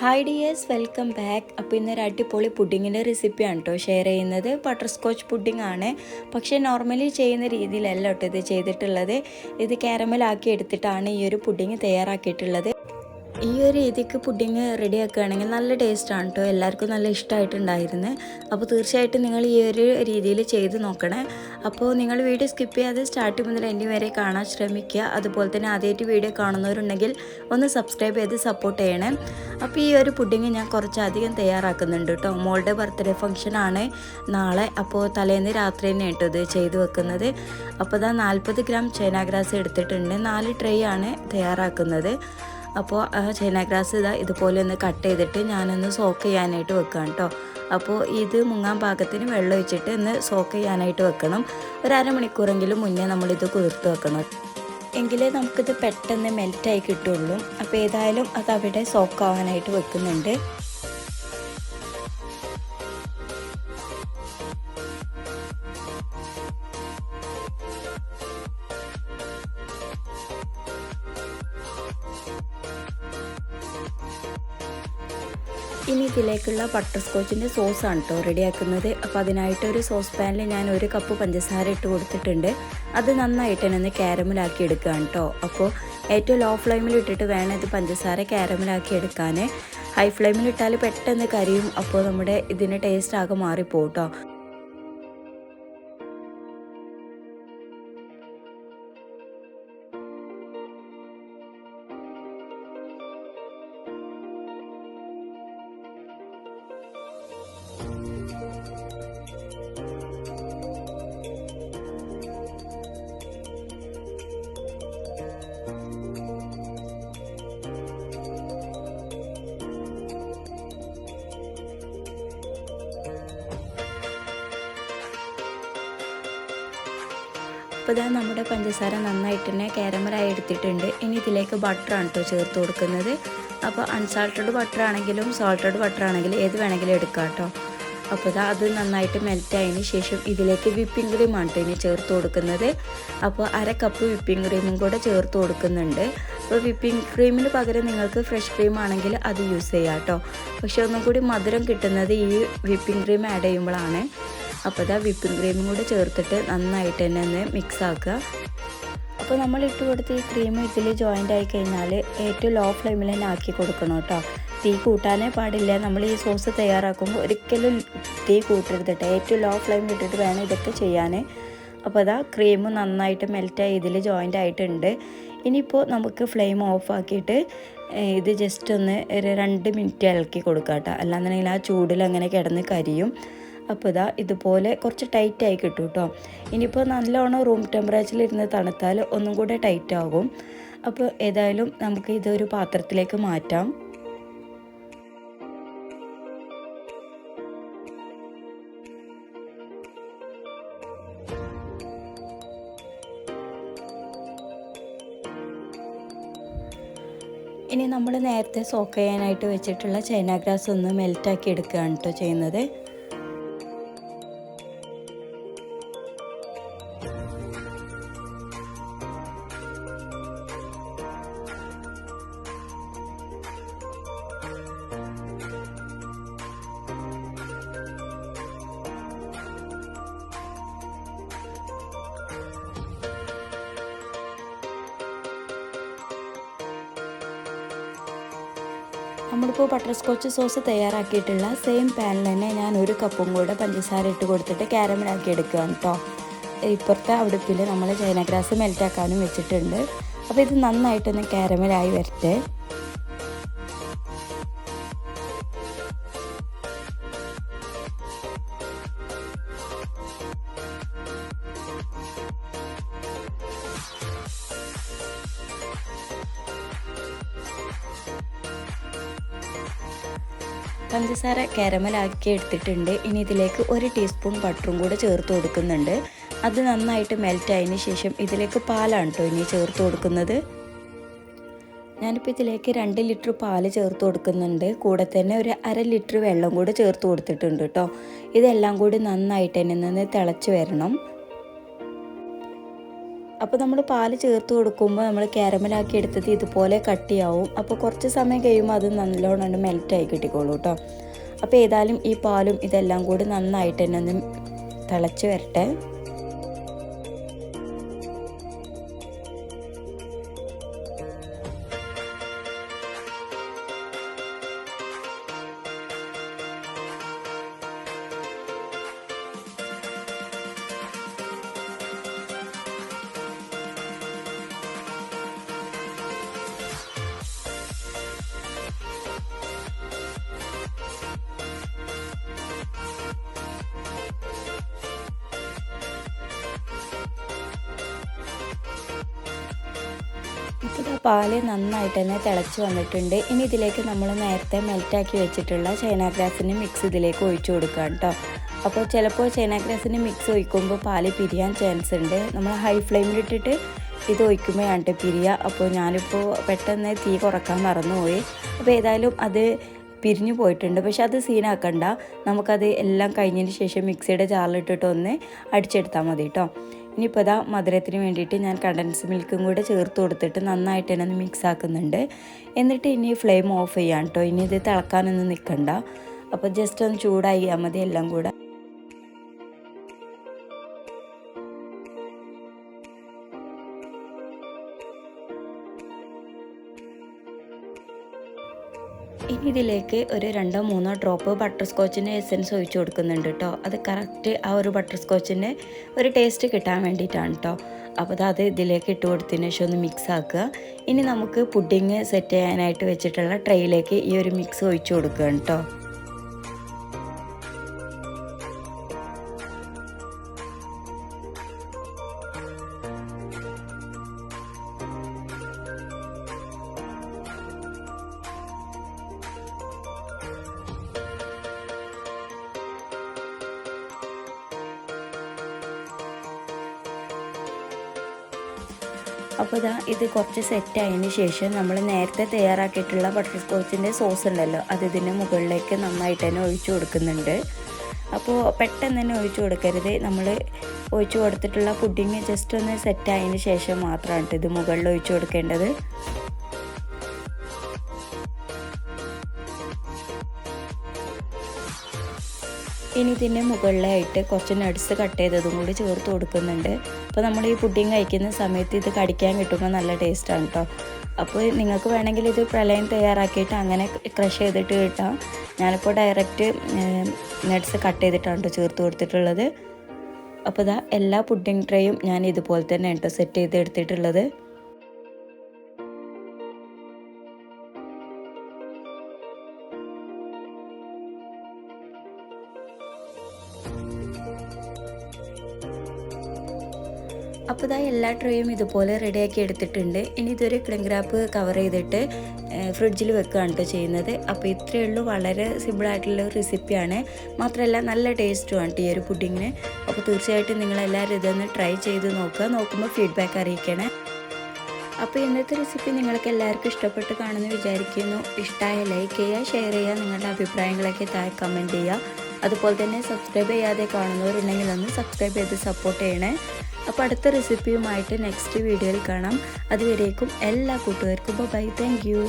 Hi dears, welcome back. അപ്പോൾ ഇന്നൊരു അടിപൊളി പുഡിങ്ങിൻ്റെ റെസിപ്പിയാണ് കേട്ടോ ഷെയർ ചെയ്യുന്നത്. ബട്ടർ സ്കോച്ച് പുഡിംഗ് ആണ്. പക്ഷേ നോർമലി ചെയ്യുന്ന രീതിയിലല്ല കേട്ടോ ഇത് ചെയ്തിട്ടുള്ളത്. ഇത് കാരമലാക്കി എടുത്തിട്ടാണ് ഈ ഒരു പുഡിങ് തയ്യാറാക്കിയിട്ടുള്ളത്. ഈ ഒരു രീതിക്ക് പുഡിങ് റെഡി ആക്കുകയാണെങ്കിൽ നല്ല ടേസ്റ്റാണ് കേട്ടോ. എല്ലാവർക്കും നല്ല ഇഷ്ടമായിട്ടുണ്ടായിരുന്നു. അപ്പോൾ തീർച്ചയായിട്ടും നിങ്ങൾ ഈ ഒരു രീതിയിൽ ചെയ്ത് നോക്കണേ. അപ്പോൾ നിങ്ങൾ വീഡിയോ സ്കിപ്പ് ചെയ്യാതെ സ്റ്റാർട്ട് മുതൽ എൻഡ് വരെ കാണാൻ ശ്രമിക്കുക. അതുപോലെ തന്നെ ആദ്യമായിട്ട് വീഡിയോ കാണുന്നവരുണ്ടെങ്കിൽ ഒന്ന് സബ്സ്ക്രൈബ് ചെയ്ത് സപ്പോർട്ട് ചെയ്യണേ. അപ്പോൾ ഈ ഒരു പുഡിങ് ഞാൻ കുറച്ചധികം തയ്യാറാക്കുന്നുണ്ട് കേട്ടോ. മോളുടെ ബർത്ത്ഡേ ഫംഗ്ഷനാണ് നാളെ. അപ്പോൾ തലേന്ന് രാത്രി തന്നെ കേട്ടോ ഇത് ചെയ്ത് വെക്കുന്നത്. അപ്പോൾ ഇതാ 40 ഗ്രാം ചൈന ഗ്രാസ് എടുത്തിട്ടുണ്ട്. 4 ട്രേ ആണ് തയ്യാറാക്കുന്നത്. അപ്പോൾ ചൈന ഗ്രാസ് ഇതുപോലെ ഒന്ന് കട്ട് ചെയ്തിട്ട് ഞാനൊന്ന് സോക്ക് ചെയ്യാനായിട്ട് വെക്കാം കേട്ടോ. അപ്പോൾ ഇത് മുങ്ങാൻ പാകത്തിന് വെള്ളം ഒഴിച്ചിട്ട് ഒന്ന് സോക്ക് ചെയ്യാനായിട്ട് വെക്കണം. ഒരു അരമണിക്കൂറെങ്കിലും മുന്നേ നമ്മളിത് കുതിർത്ത് വെക്കണം, എങ്കിലേ നമുക്കിത് പെട്ടെന്ന് മെൽറ്റായി കിട്ടുള്ളൂ. അപ്പോൾ ഏതായാലും അത് അവിടെ സോക്ക് ആവാനായിട്ട് വെക്കുന്നുണ്ട്. ഇനി ഇതിലേക്കുള്ള ബട്ടർ സ്കോച്ചിൻ്റെ സോസാണ് കേട്ടോ റെഡിയാക്കുന്നത്. അപ്പോൾ അതിനായിട്ട് ഒരു സോസ് പാനിൽ ഞാൻ 1 കപ്പ് പഞ്ചസാര ഇട്ട് കൊടുത്തിട്ടുണ്ട്. അത് നന്നായിട്ട് തന്നെ ഒന്ന് കാരമലാക്കി എടുക്കുകയാണ് കേട്ടോ. അപ്പോൾ ഏറ്റവും ലോ ഫ്ലെയിമിൽ ഇട്ടിട്ട് വേണം ഇത് പഞ്ചസാര കാരമലാക്കി എടുക്കാൻ. ഹൈ ഫ്ലെയിമിൽ ഇട്ടാൽ പെട്ടെന്ന് കരിയും. അപ്പോൾ നമ്മുടെ ഇതിൻ്റെ ടേസ്റ്റ് ആകെ മാറിപ്പോകും കേട്ടോ. അപ്പോൾ ഇതാ നമ്മുടെ പഞ്ചസാര നന്നായിട്ട് തന്നെ കാരമലായി എടുത്തിട്ടുണ്ട്. ഇനി ഇതിലേക്ക് ബട്ടറാണ് കേട്ടോ ചേർത്ത് കൊടുക്കുന്നത്. അപ്പോൾ അൺസാൾട്ടഡ് ബട്ടർ ആണെങ്കിലും സോൾട്ടഡ് ബട്ടർ ആണെങ്കിലും ഏത് വേണമെങ്കിലും എടുക്കാം കേട്ടോ. അപ്പോൾ ഇതാ അത് നന്നായിട്ട് മെൽറ്റായതിന് ശേഷം ഇതിലേക്ക് വിപ്പിംഗ് ക്രീമാണ് കേട്ടോ ഇനി ചേർത്ത് കൊടുക്കുന്നത്. അപ്പോൾ 1 കപ്പ് വിപ്പിംഗ് ക്രീമും കൂടെ ചേർത്ത് കൊടുക്കുന്നുണ്ട്. അപ്പോൾ വിപ്പിംഗ് ക്രീമിന് പകരം നിങ്ങൾക്ക് ഫ്രഷ് ക്രീം ആണെങ്കിൽ അത് യൂസ് ചെയ്യാം കേട്ടോ. പക്ഷേ ഒന്നും കൂടി മധുരം കിട്ടുന്നത് ഈ വിപ്പിംഗ് ക്രീം ആഡ് ചെയ്യുമ്പോഴാണ്. അപ്പോൾ ഇതാ വിപ്പിംഗ് ക്രീമും കൂടെ ചേർത്തിട്ട് നന്നായിട്ട് തന്നെ ഒന്ന് മിക്സ് ആക്കുക. അപ്പോൾ നമ്മൾ ഇട്ട് കൊടുത്ത് ഈ ക്രീം ഇതിൽ ജോയിൻ്റ് ആയി കഴിഞ്ഞാൽ ഏറ്റവും ലോ ഫ്ലെയിമിൽ തന്നെ ആക്കി കൊടുക്കണം കേട്ടോ. തീ കൂട്ടാനേ പാടില്ല. നമ്മൾ ഈ സോസ് തയ്യാറാക്കുമ്പോൾ ഒരിക്കലും തീ കൂട്ടരുത് കേട്ടോ. ഏറ്റവും ലോ ഫ്ലെയിമിൽ ഇട്ടിട്ട് വേണം ഇതൊക്കെ ചെയ്യാൻ. അപ്പോൾ അതാ ക്രീം നന്നായിട്ട് മെൽറ്റായി ഇതിൽ ജോയിൻ്റ് ആയിട്ടുണ്ട്. ഇനിയിപ്പോൾ നമുക്ക് ഫ്ലെയിം ഓഫ് ആക്കിയിട്ട് ഇത് ജസ്റ്റ് ഒന്ന് 2 മിനിറ്റ് ഇളക്കി കൊടുക്കാം കേട്ടോ. അല്ലാന്നുണ്ടെങ്കിൽ ആ ചൂടിൽ അങ്ങനെ കിടന്ന് കരിയും. അപ്പോൾ ഇതുപോലെ കുറച്ച് ടൈറ്റായി കിട്ടും കേട്ടോ. ഇനിയിപ്പോൾ നല്ലോണം റൂം ടെമ്പറേച്ചറിലിരുന്ന് തണുത്താൽ ഒന്നും കൂടെ ടൈറ്റ് ആകും. അപ്പോൾ ഏതായാലും നമുക്ക് ഇതൊരു പാത്രത്തിലേക്ക് മാറ്റാം. ഇനി നമ്മൾ നേരത്തെ സോക്ക് ചെയ്യാനായിട്ട് വെച്ചിട്ടുള്ള ചൈന ഗ്രാസ് ഒന്ന് മെൽറ്റാക്കി എടുക്കുകയാണ് കേട്ടോ ചെയ്യുന്നത്. നമ്മളിപ്പോൾ ബട്ടർ സ്കോച്ച് സോസ് തയ്യാറാക്കിയിട്ടുള്ള സെയിം പാനിൽ തന്നെ ഞാൻ 1 കപ്പും കൂടെ പഞ്ചസാര ഇട്ട് കൊടുത്തിട്ട് കാരമലാക്കി എടുക്കുകയാണ് കേട്ടോ. ഇപ്പുറത്തെ അടുപ്പിൽ നമ്മൾ ചൈന ഗ്രാസ് മെൽറ്റാക്കാനും വെച്ചിട്ടുണ്ട്. അപ്പോൾ ഇത് നന്നായിട്ടൊന്ന് കാരമലായി വരട്ടെ. പഞ്ചസാര കാരമലാക്കി എടുത്തിട്ടുണ്ട്. ഇനി ഇതിലേക്ക് 1 ടീസ്പൂൺ ബട്ടറും കൂടെ ചേർത്ത് കൊടുക്കുന്നുണ്ട്. അത് നന്നായിട്ട് മെൽറ്റായതിന് ശേഷം ഇതിലേക്ക് പാലാണ് കേട്ടോ ഇനി ചേർത്ത് കൊടുക്കുന്നത്. ഞാനിപ്പോൾ ഇതിലേക്ക് 2 ലിറ്റർ പാല് ചേർത്ത് കൊടുക്കുന്നുണ്ട്. കൂടെ തന്നെ ഒരു 1/2 ലിറ്റർ വെള്ളം കൂടെ ചേർത്ത് കൊടുത്തിട്ടുണ്ട് കേട്ടോ. ഇതെല്ലാം കൂടി നന്നായിട്ട് തന്നെ നിന്ന് തിളച്ച് വരണം. അപ്പോൾ നമ്മൾ പാൽ ചേർത്ത് കൊടുക്കുമ്പോൾ നമ്മൾ കാരമലാക്കി എടുത്തത് ഇതുപോലെ കട്ടിയാവും. അപ്പോൾ കുറച്ച് സമയം കഴിയുമ്പോൾ അത് നല്ലോണം മെൽറ്റായി കിട്ടിക്കോളൂ കേട്ടോ. അപ്പോൾ ഏതായാലും ഈ പാലും ഇതെല്ലാം കൂടി നന്നായിട്ട് തന്നെ ഒന്ന് തിളച്ച് വരട്ടെ. ഇപ്പോൾ പാല് നന്നായിട്ട് തന്നെ തിളച്ച് വന്നിട്ടുണ്ട്. ഇനി ഇതിലേക്ക് നമ്മൾ നേരത്തെ മെൽറ്റാക്കി വെച്ചിട്ടുള്ള ചൈന ഗ്രാസിൻ്റെ മിക്സ് ഇതിലേക്ക് ഒഴിച്ചു കൊടുക്കാം കേട്ടോ. അപ്പോൾ ചിലപ്പോൾ ചൈന ഗ്രാസിൻ്റെ മിക്സ് ഒഴിക്കുമ്പോൾ പാല് പിരിയാൻ ചാൻസ് ഉണ്ട്. നമ്മൾ ഹൈ ഫ്ലെയിമിലിട്ടിട്ട് ഇത് ഒഴിക്കുമ്പോഴാണ് പിരിയുക. അപ്പോൾ ഞാനിപ്പോൾ പെട്ടെന്ന് തീ കുറക്കാൻ മറന്നുപോയി. അപ്പോൾ ഏതായാലും അത് പിരിഞ്ഞു പോയിട്ടുണ്ട്. പക്ഷെ അത് സീനാക്കണ്ട, നമുക്കത് എല്ലാം കഴിഞ്ഞതിന് ശേഷം മിക്സിയുടെ ജാറിലിട്ടിട്ട് ഒന്ന് അടിച്ചെടുത്താൽ മതി കേട്ടോ. ഇനിയിപ്പോൾ ഇതാ മധുരത്തിന് വേണ്ടിയിട്ട് ഞാൻ കണ്ടൻസ് മിൽക്കും കൂടെ ചേർത്ത് കൊടുത്തിട്ട് നന്നായിട്ട് തന്നെ ഒന്ന് മിക്സ് ആക്കുന്നുണ്ട്. എന്നിട്ട് ഇനി ഫ്ലെയിം ഓഫ് ചെയ്യാം കേട്ടോ. ഇനി ഇത് തിളക്കാനൊന്നും നിൽക്കണ്ട. അപ്പോൾ ജസ്റ്റ് ഒന്ന് ചൂടാക്കിയാൽ മതി എല്ലാം കൂടെ. ഇനി ഇതിലേക്ക് ഒരു 2-3 ഡ്രോപ്പ് ബട്ടർ സ്കോച്ചിൻ്റെ എസൻസ് ഒഴിച്ച് കൊടുക്കുന്നുണ്ട് കേട്ടോ. അത് കറക്റ്റ് ആ ഒരു ബട്ടർ സ്കോച്ചിൻ്റെ ഒരു ടേസ്റ്റ് കിട്ടാൻ വേണ്ടിയിട്ടാണ് കേട്ടോ. അപ്പോൾ അത് ഇതിലേക്ക് ഇട്ട് കൊടുത്തതിന് ശേഷം ഒന്ന് മിക്സ് ആക്കുക. ഇനി നമുക്ക് പുഡിങ് സെറ്റ് ചെയ്യാനായിട്ട് വെച്ചിട്ടുള്ള ട്രേയിലേക്ക് ഈ ഒരു മിക്സ് ഒഴിച്ച് കൊടുക്കുക കേട്ടോ. അപ്പോൾ ഇത് കുറച്ച് സെറ്റായതിന് ശേഷം നമ്മൾ നേരത്തെ തയ്യാറാക്കിയിട്ടുള്ള ബട്ടർ സ്കോച്ചിൻ്റെ സോസ് ഉണ്ടല്ലോ, അത് ഇതിൻ്റെ മുകളിലേക്ക് നന്നായിട്ട് തന്നെ ഒഴിച്ചു കൊടുക്കുന്നുണ്ട്. അപ്പോൾ പെട്ടെന്ന് തന്നെ ഒഴിച്ചു കൊടുക്കരുത്. നമ്മൾ ഒഴിച്ചു കൊടുത്തിട്ടുള്ള പുഡിങ് ജസ്റ്റ് ഒന്ന് സെറ്റായതിന് ശേഷം മാത്രമാണ് ഇത് മുകളിൽ ഒഴിച്ചു കൊടുക്കേണ്ടത്. ഇനി ഇതിൻ്റെ മുകളിലായിട്ട് കുറച്ച് നട്ട്സ് കട്ട് ചെയ്തതും കൂടി ചേർത്ത് കൊടുക്കുന്നുണ്ട്. അപ്പോൾ നമ്മൾ ഈ പുഡിങ് കഴിക്കുന്ന സമയത്ത് ഇത് കടിക്കാൻ കിട്ടുമ്പോൾ നല്ല ടേസ്റ്റാണ് കേട്ടോ. അപ്പോൾ നിങ്ങൾക്ക് വേണമെങ്കിൽ ഇത് പ്രളയം തയ്യാറാക്കിയിട്ട് അങ്ങനെ ക്രഷ് ചെയ്തിട്ട് കിട്ടാം. ഞാനിപ്പോൾ ഡയറക്റ്റ് നട്ട്സ് കട്ട് ചെയ്തിട്ടാണ് ചേർത്ത് കൊടുത്തിട്ടുള്ളത്. അപ്പോൾ എല്ലാ പുഡിങ് ട്രേയും ഞാൻ ഇതുപോലെ തന്നെ കേട്ടോ സെറ്റ് ചെയ്ത് എടുത്തിട്ടുള്ളത്. അപ്പോൾ എല്ലാ ട്രേയും ഇതുപോലെ റെഡിയാക്കി എടുത്തിട്ടുണ്ട്. ഇനി ഇതൊരു ക്ലിംഗ് റാപ്പ് കവർ ചെയ്തിട്ട് ഫ്രിഡ്ജിൽ വെക്കുകയാണ് കേട്ടോ ചെയ്യുന്നത്. അപ്പോൾ ഇത്രയേ ഉള്ളൂ, വളരെ സിമ്പിളായിട്ടുള്ള റെസിപ്പിയാണ്. മാത്രമല്ല നല്ല ടേസ്റ്റുമാണ് ഈ ഒരു പുഡിങ്ങിന്. അപ്പോൾ തീർച്ചയായിട്ടും നിങ്ങളെല്ലാവരും ഇതൊന്ന് ട്രൈ ചെയ്ത് നോക്കുമ്പോൾ ഫീഡ്ബാക്ക് അറിയിക്കണേ. അപ്പോൾ ഇന്നത്തെ റെസിപ്പി നിങ്ങൾക്ക് എല്ലാവർക്കും ഇഷ്ടപ്പെട്ട് കാണുമെന്ന് വിചാരിക്കുന്നു. ഇഷ്ടമായ ലൈക്ക് ചെയ്യുക, ഷെയർ ചെയ്യുക, നിങ്ങളുടെ അഭിപ്രായങ്ങളൊക്കെ താഴെ കമൻറ്റ് ചെയ്യുക. അതുപോലെ തന്നെ സബ്സ്ക്രൈബ് ചെയ്യാതെ കാണുന്നവരുണ്ടെങ്കിൽ ഒന്ന് സബ്സ്ക്രൈബ് ചെയ്ത് സപ്പോർട്ട് ചെയ്യണേ. അപ്പോൾ അടുത്ത റെസിപ്പിയുമായിട്ട് നെക്സ്റ്റ് വീഡിയോയിൽ കാണാം. അതുവരേക്കും എല്ലാ കൂട്ടുകാർക്കും ബൈ. Thank you.